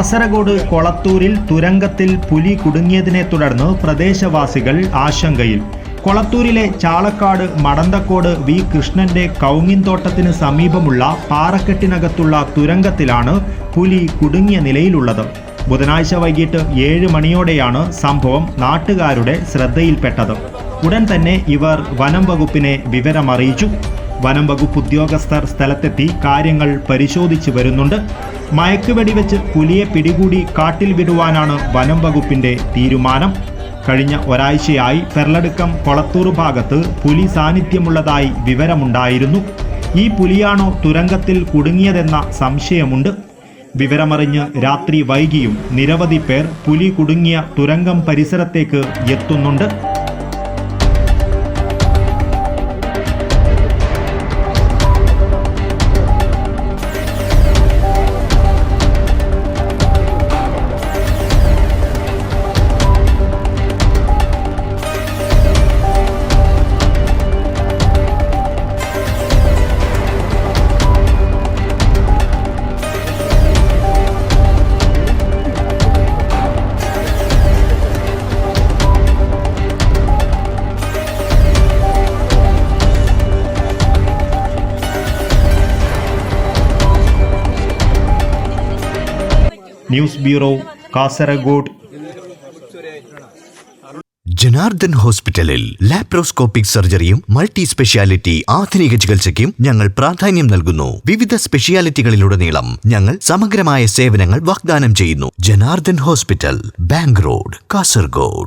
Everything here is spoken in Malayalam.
കാസർഗോഡ് കൊളത്തൂരിൽ തുരങ്കത്തിൽ പുലി കുടുങ്ങിയതിനെ തുടർന്ന് പ്രദേശവാസികൾ ആശങ്കയിൽ. കൊളത്തൂരിലെ ചാളക്കാട് മടന്തക്കോട് വി കൃഷ്ണന്റെ കൗങ്ങിൻതോട്ടത്തിന് സമീപമുള്ള പാറക്കെട്ടിനകത്തുള്ള തുരങ്കത്തിലാണ് പുലി കുടുങ്ങിയ നിലയിലുള്ളത്. ബുധനാഴ്ച വൈകിട്ട് 7 മണിയോടെയാണ് സംഭവം നാട്ടുകാരുടെ ശ്രദ്ധയിൽപ്പെട്ടത്. ഉടൻ തന്നെ ഇവർ വനം വകുപ്പിനെ വിവരമറിയിച്ചു. വനം വകുപ്പ് ഉദ്യോഗസ്ഥർ സ്ഥലത്തെത്തി കാര്യങ്ങൾ പരിശോധിച്ചു വരുന്നുണ്ട്. മയക്കുവെടിവെച്ച് പുലിയെ പിടികൂടി കാട്ടിൽ വിടുവാനാണ് വനം വകുപ്പിന്റെ തീരുമാനം. കഴിഞ്ഞ ഒരാഴ്ചയായി പെർലടുക്കം കൊളത്തൂർ ഭാഗത്ത് പുലി സാന്നിധ്യമുള്ളതായി വിവരമുണ്ടായിരുന്നു. ഈ പുലിയാണോ തുരങ്കത്തിൽ കുടുങ്ങിയതെന്ന സംശയമുണ്ട്. വിവരമറിഞ്ഞ് രാത്രി വൈകിയും നിരവധി പേർ പുലി കുടുങ്ങിയ തുരങ്കം പരിസരത്തേക്ക് എത്തുന്നുണ്ട്. News bureau, Kasaragod. ജനാർദ്ദൻ ഹോസ്പിറ്റലിൽ ലാപ്രോസ്കോപ്പിക് സർജറിയും മൾട്ടി സ്പെഷ്യാലിറ്റി ആധുനിക ചികിത്സയ്ക്കും ഞങ്ങൾ പ്രാധാന്യം നൽകുന്നു. വിവിധ സ്പെഷ്യാലിറ്റികളിലുടനീളം ഞങ്ങൾ സമഗ്രമായ സേവനങ്ങൾ വാഗ്ദാനം ചെയ്യുന്നു. Janardhan hospital, bank road, Kasaragod.